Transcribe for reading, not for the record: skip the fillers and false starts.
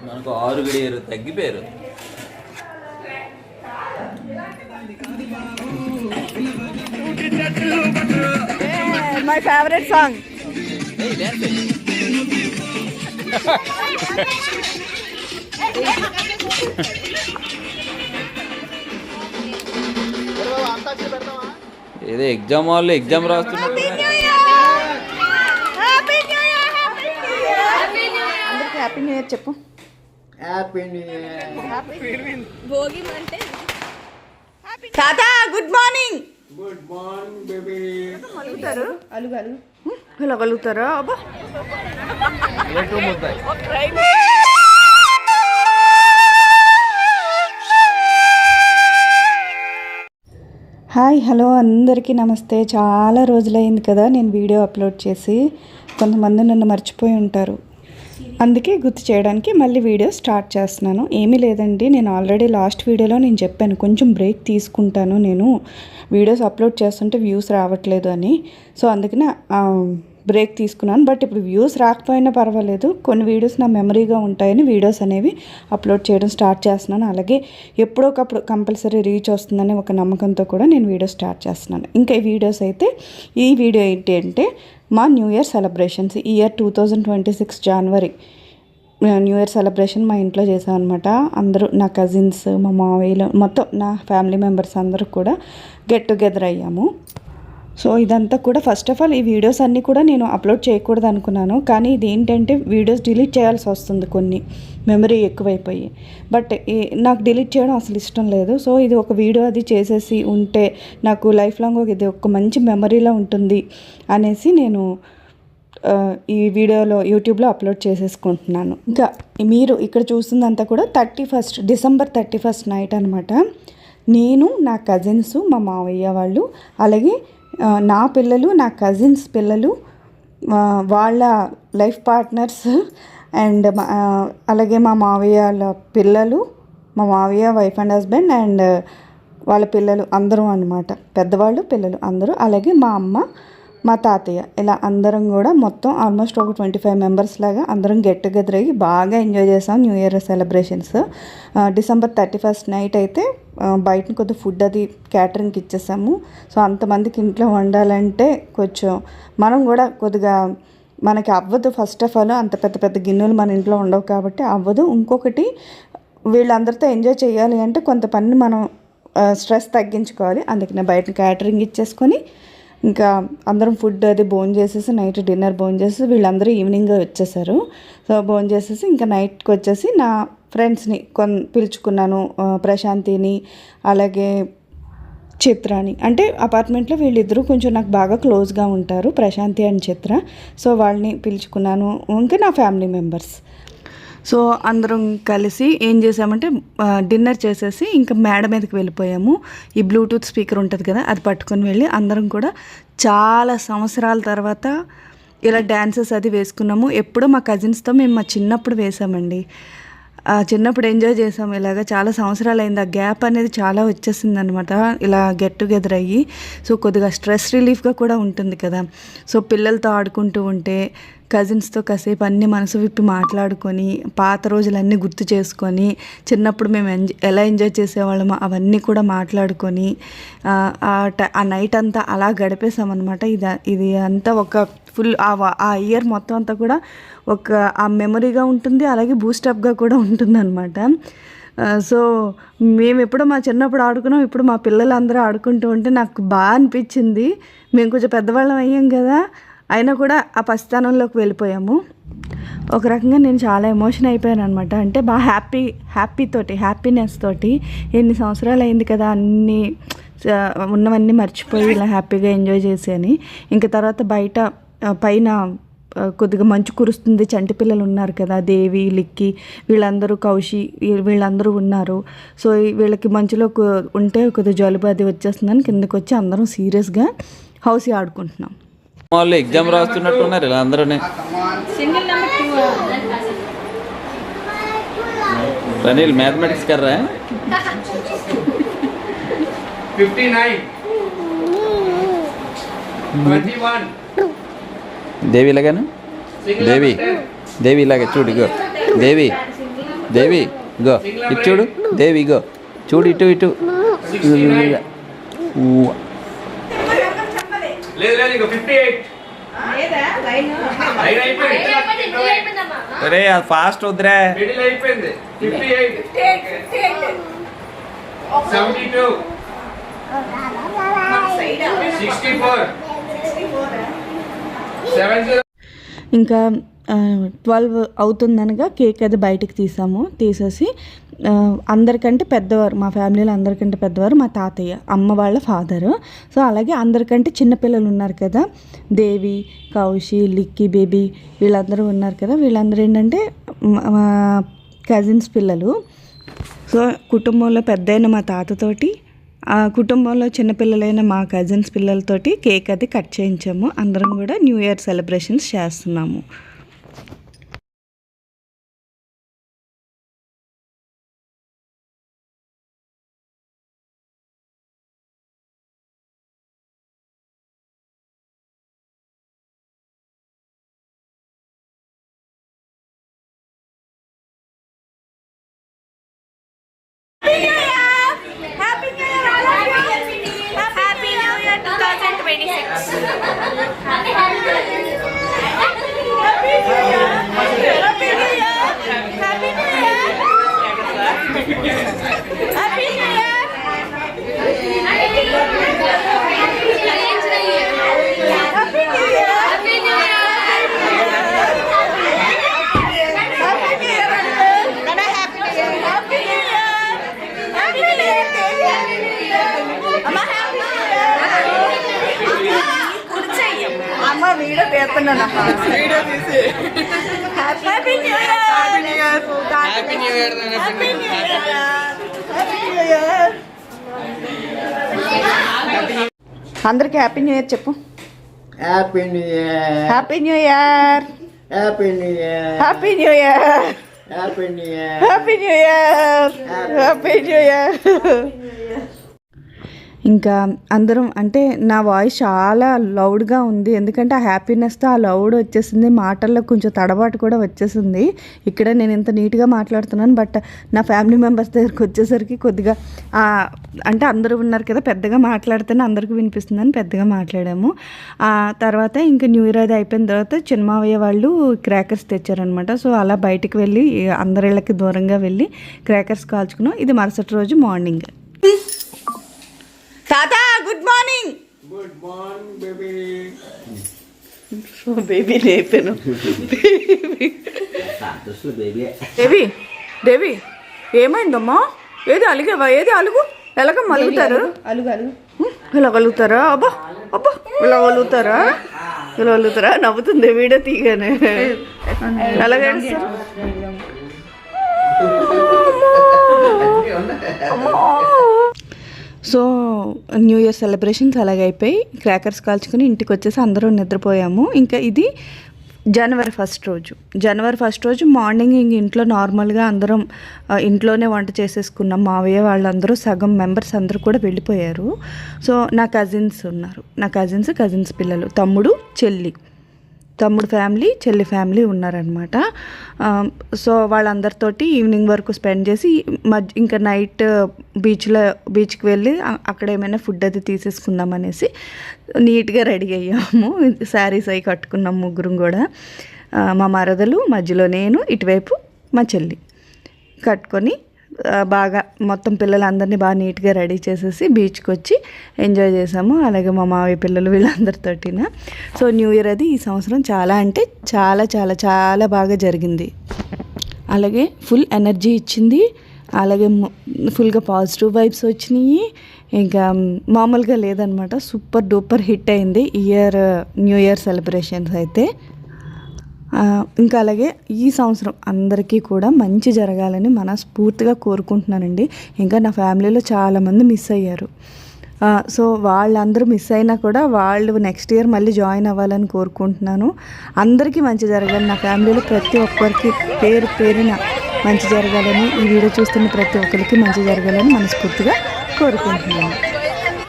మనకు 6 గడియారు తగ్గిపోయారు. My favourite song. ఏదో ఎగ్జామ్ వాళ్ళు ఎగ్జామ్ రాస్తున్నారు. హ్యాపీ న్యూ ఇయర్ చెప్పు. Happy new year. భోగి అంటే తాత good morning. Good morning baby. అలుగుతారు ఇలా కలుగుతారా? అబ్బా హాయ్ హలో అందరికీ నమస్తే. చాలా రోజులైంది కదా నేను వీడియో అప్లోడ్ చేసి. కొంతమంది నన్ను మర్చిపోయి ఉంటారు, అందుకే గుర్తు చేయడానికి మళ్ళీ వీడియో స్టార్ట్ చేస్తున్నాను. ఏమీ లేదండి, నేను ఆల్రెడీ లాస్ట్ వీడియోలో నేను చెప్పాను కొంచెం బ్రేక్ తీసుకుంటాను, నేను వీడియోస్ అప్లోడ్ చేస్తుంటే వ్యూస్ రావట్లేదు అని. సో అందుకనే బ్రేక్ తీసుకున్నాను. బట్ ఇప్పుడు వ్యూస్ రాకపోయినా పర్వాలేదు, కొన్ని వీడియోస్ నా మెమరీగా ఉంటాయని వీడియోస్ అనేవి అప్లోడ్ చేయడం స్టార్ట్ చేస్తున్నాను. అలాగే ఎప్పుడోకప్పుడు కంపల్సరీ రీచ్ వస్తుందని ఒక నమ్మకంతో కూడా నేను వీడియో స్టార్ట్ చేస్తున్నాను. ఇంకా ఈ వీడియోస్ అయితే, ఈ వీడియో ఏంటి అంటే మా న్యూ ఇయర్ సెలబ్రేషన్స్. ఈ ఇయర్ 2026 జనవరి న్యూ ఇయర్ సెలబ్రేషన్ మా ఇంట్లో చేశాను అనమాట. అందరూ నా కజిన్స్, మా మావయ్యలు, మొత్తం నా ఫ్యామిలీ మెంబర్స్ అందరూ కూడా గెట్ టుగెదర్ అయ్యాము. సో ఇదంతా కూడా ఫస్ట్ ఆఫ్ ఆల్ ఈ వీడియోస్ అన్నీ కూడా నేను అప్లోడ్ చేయకూడదు అనుకున్నాను, కానీ ఇది ఏంటంటే వీడియోస్ డిలీట్ చేయాల్సి వస్తుంది, కొన్ని మెమరీ ఎక్కువైపోయి. బట్ నాకు డిలీట్ చేయడం అసలు ఇష్టం లేదు. సో ఇది ఒక వీడియో అది చేసేసి ఉంటే నాకు లైఫ్ లాంగ్ ఇది ఒక మంచి మెమరీలా ఉంటుంది అనేసి నేను ఈ వీడియోలో యూట్యూబ్లో అప్లోడ్ చేసేసుకుంటున్నాను. ఇంకా మీరు ఇక్కడ చూస్తుందంతా కూడా డిసెంబర్ 31 నైట్ అనమాట. నేను, నా కజిన్స్, మా మావయ్య వాళ్ళు, అలాగే నా పిల్లలు, నా కజిన్స్ పిల్లలు, వాళ్ళ లైఫ్ పార్ట్నర్స్ అండ్ అలాగే మా మావయ్య పిల్లలు, మా మావయ్య వైఫ్ అండ్ హస్బెండ్ అండ్ వాళ్ళ పిల్లలు అందరూ అనమాట, పెద్దవాళ్ళు పిల్లలు అందరూ, అలాగే మా అమ్మ, మా తాతయ్య, ఇలా అందరం కూడా మొత్తం ఆల్మోస్ట్ ఒక 25 మెంబర్స్ లాగా అందరం గెట్ టుగెదర్ అయ్యి బాగా ఎంజాయ్ చేసాం new year celebrations. December 31 night అయితే బయట కొద్ది ఫుడ్ అది క్యాటరింగ్కి ఇచ్చేసాము. సో అంతమందికి ఇంట్లో వండాలంటే కొంచెం మనం కూడా కొద్దిగా మనకి అవ్వదు. ఫస్ట్ ఆఫ్ ఆల్ అంత పెద్ద పెద్ద గిన్నెలు మన ఇంట్లో ఉండవు కాబట్టి అవ్వదు. ఇంకొకటి వీళ్ళందరితో ఎంజాయ్ చేయాలి అంటే కొంత పని మనం స్ట్రెస్ తగ్గించుకోవాలి. అందుకనే బయట క్యాటరింగ్ ఇచ్చేసుకొని ఇంకా అందరం ఫుడ్ అది భోజనం చేసేసి నైట్ డిన్నర్ భోజనం చేసి వీళ్ళందరూ ఈవినింగ్ వచ్చేసారు. సో భోజనం చేసేసి ఇంకా నైట్కి వచ్చేసి నా ఫ్రెండ్స్ని పిలుచుకున్నాను, ప్రశాంతిని అలాగే చిత్రాని. అంటే అపార్ట్మెంట్లో వీళ్ళిద్దరూ కొంచెం నాకు బాగా క్లోజ్గా ఉంటారు, ప్రశాంతి అండ్ చిత్ర. సో వాళ్ళని పిలుచుకున్నాను, ఇంకా నా ఫ్యామిలీ మెంబర్స్. సో అందరం కలిసి ఏం చేసామంటే డిన్నర్ చేసేసి ఇంకా మేడ మీదకి వెళ్ళిపోయాము. ఈ బ్లూటూత్ స్పీకర్ ఉంటుంది కదా, అది పట్టుకొని వెళ్ళి అందరం కూడా చాలా సంవత్సరాల తర్వాత ఇలా డ్యాన్సెస్ అది వేసుకున్నాము. ఎప్పుడో మా కజిన్స్తో మేము మా చిన్నప్పుడు వేసామండి. చిన్నప్పుడు ఎంజాయ్ చేసాము ఇలాగ. చాలా సంవత్సరాలు అయింది, ఆ గ్యాప్ అనేది చాలా వచ్చేసింది అనమాట ఇలా గెట్ టుగెదర్ అయ్యి. సో కొద్దిగా స్ట్రెస్ రిలీఫ్గా కూడా ఉంటుంది కదా. సో పిల్లలతో ఆడుకుంటూ ఉంటే, కజిన్స్తో కాసేపు అన్నీ మనసు విప్పి మాట్లాడుకొని, పాత రోజులన్నీ గుర్తు చేసుకొని, చిన్నప్పుడు మేము ఎలా ఎంజాయ్ చేసేవాళ్ళమో అవన్నీ కూడా మాట్లాడుకొని ఆ నైట్ అంతా అలా గడిపేసామన్నమాట. ఇది అంతా ఒక ఫుల్ ఆ ఇయర్ మొత్తం అంతా కూడా ఒక ఆ మెమరీగా ఉంటుంది, అలాగే బూస్టప్గా కూడా ఉంటుందన్నమాట. సో మేము ఎప్పుడో మా చిన్నప్పుడు ఆడుకున్నాం, ఇప్పుడు మా పిల్లలందరూ ఆడుకుంటూ ఉంటే నాకు బాగా అనిపించింది. మేము కొంచెం పెద్దవాళ్ళం అయ్యాం కదా, అయినా కూడా ఆ పసితనంలోకి వెళ్ళిపోయాము. ఒక రకంగా నేను చాలా ఎమోషన్ అయిపోయాను అనమాట. అంటే బాగా హ్యాపీనెస్ తోటి ఎన్ని సంవత్సరాలు అయింది కదా, అన్నీ ఉన్నవన్నీ మర్చిపోయి ఇలా హ్యాపీగా ఎంజాయ్ చేసి అని. ఇంకా తర్వాత బయట పైన కొద్దిగా మంచు కురుస్తుంది, చంటి పిల్లలు ఉన్నారు కదా, దేవి, లిక్కి, వీళ్ళందరూ, కౌశి, వీళ్ళందరూ ఉన్నారు. సో వీళ్ళకి మంచులో ఉంటే కొద్దిగా జలుబు అది వచ్చేస్తుందని కిందకి వచ్చి అందరం సీరియస్గా హౌసీ ఆడుకుంటున్నాం. వాళ్ళు ఎగ్జామ్ రాస్తున్నట్టున్నారు ఇలా అందరూ. రనీల్ मैथमेटिक्स कर रहा है. 59 21 దేవి ఇలాగేనా, దేవి ఇలాగే చూడు, ఇగో దేవి దేవి ఇగో ఇటు చూడు దేవి ఇగో చూడు ఇటు ఇటు లేదు లేదు ఇక 58 లైన్ అయిపోయింది అరే అది ఫాస్ట్ వద్దురా మిడిల్ అయిపోయింది 58 72 64 70 ఇంకా 12 అవుతుందనగా కేక్ అది బయటకు తీసేసి అందరికంటే పెద్దవారు మా ఫ్యామిలీలో అందరికంటే పెద్దవారు మా తాతయ్య అమ్మ వాళ్ళ ఫాదరు. సో అలాగే అందరికంటే చిన్నపిల్లలు ఉన్నారు కదా, దేవి, కౌశి, లిక్కీ బేబీ వీళ్ళందరూ ఉన్నారు కదా, వీళ్ళందరూ ఏంటంటే మా కజిన్స్ పిల్లలు. సో కుటుంబంలో పెద్దయిన మా తాతతోటి ఆ కుటుంబంలో చిన్నపిల్లలైన మా కజిన్స్ పిల్లలతోటి కేక్ అది కట్ చేయించాము. అందరం కూడా న్యూ ఇయర్ సెలబ్రేషన్స్ చేస్తున్నాము. Happy New Year 2026. అమ్మ వీడియో తీస్తున్నానమ్మా, వీడియో తీసి happy new year, happy new year, happy new year, happy new year. అందరికి హ్యాపీ న్యూ ఇయర్ చెప్పు. Happy new year, happy new year, happy new year, happy new year, happy new year, happy new year, happy new year. ఇంకా అందరం అంటే నా voice చాలా లౌడ్గా ఉంది, ఎందుకంటే ఆ హ్యాపీనెస్తో ఆ లౌడ్ వచ్చేసింది, మాటల్లో కొంచెం తడబాటు కూడా వచ్చేసింది. ఇక్కడ నేను ఇంత నీట్గా మాట్లాడుతున్నాను, బట్ నా ఫ్యామిలీ మెంబర్స్ దగ్గరికి వచ్చేసరికి కొద్దిగా అంటే అందరూ ఉన్నారు కదా, పెద్దగా మాట్లాడితేనే అందరికీ వినిపిస్తుందని పెద్దగా మాట్లాడాము. ఆ తర్వాత ఇంకా న్యూ ఇయర్ అది అయిపోయిన తర్వాత చిన్నమావయ్య వాళ్ళు క్రాకర్స్ తెచ్చారనమాట. సో అలా బయటికి వెళ్ళి అందరిళ్ళకి దూరంగా వెళ్ళి క్రాకర్స్ కాల్చుకున్నాం. ఇది మరుసటి రోజు మార్నింగ్. తాత good morning. Good morning baby. Baby లేపాను. దేవి దేవి ఏమైందమ్మా? ఏది అలిగావా? ఏది అలుగు. ఎలాగమ్మా అలుగుతారు? ఇలా కలుగుతారా? అబ్బా అబ్బా ఇలా కలుగుతారా? ఇలా కలుగుతారా? నవ్వుతుంది వీడియో తీయగానే. ఎలాగ సో న్యూ ఇయర్ సెలబ్రేషన్స్ అలాగైపోయి క్రాకర్స్ కాల్చుకొని ఇంటికి వచ్చేసి అందరూ నిద్రపోయాము. ఇంకా ఇది జనవరి 1 రోజు. జనవరి 1 రోజు మార్నింగ్ ఇంక ఇంట్లో నార్మల్గా అందరం ఇంట్లోనే వంట చేసేసుకున్నాం. మావయ్య వాళ్ళందరూ సగం మెంబర్స్ అందరూ కూడా వెళ్ళిపోయారు. సో నా కజిన్స్ ఉన్నారు, నా కజిన్స్ పిల్లలు, తమ్ముడు ఫ్యామిలీ, చెల్లి ఫ్యామిలీ ఉన్నారనమాట. సో వాళ్ళందరితోటి ఈవినింగ్ వరకు స్పెండ్ చేసి ఇంకా నైట్ బీచ్కి వెళ్ళి అక్కడ ఏమైనా ఫుడ్ అది తీసేసుకుందాం అనేసి నీట్గా రెడీ అయ్యాము. శారీస్ అవి కట్టుకున్నాం ముగ్గురం కూడా. మా మరదలు, మధ్యలో నేను, ఇటువైపు మా చెల్లి కట్టుకొని బాగా మొత్తం పిల్లలందరినీ బాగా నీట్గా రెడీ చేసేసి బీచ్కి వచ్చి ఎంజాయ్ చేసాము. అలాగే మా మావయ్య పిల్లలు వీళ్ళందరితోటిన. సో న్యూ ఇయర్ అది ఈ సంవత్సరం చాలా అంటే చాలా చాలా చాలా బాగా జరిగింది. అలాగే ఫుల్ ఎనర్జీ ఇచ్చింది, అలాగే ఫుల్గా పాజిటివ్ వైబ్స్ వచ్చినాయి. ఇంకా మామూలుగా లేదనమాట, సూపర్ డూపర్ హిట్ అయింది న్యూ ఇయర్ సెలబ్రేషన్స్ అయితే. ఇంకా అలాగే ఈ సంవత్సరం అందరికీ కూడా మంచి జరగాలని మనస్ఫూర్తిగా కోరుకుంటున్నానండి. ఇంకా నా ఫ్యామిలీలో చాలామంది మిస్ అయ్యారు. సో వాళ్ళందరూ మిస్ అయినా కూడా వాళ్ళు నెక్స్ట్ ఇయర్ మళ్ళీ జాయిన్ అవ్వాలని కోరుకుంటున్నాను. అందరికీ మంచి జరగాలి, నా ఫ్యామిలీలో ప్రతి ఒక్కరికి పేరున మంచి జరగాలని, ఈ వీడియో చూస్తున్న ప్రతి ఒక్కరికి మంచి జరగాలని మనస్ఫూర్తిగా కోరుకుంటున్నాను.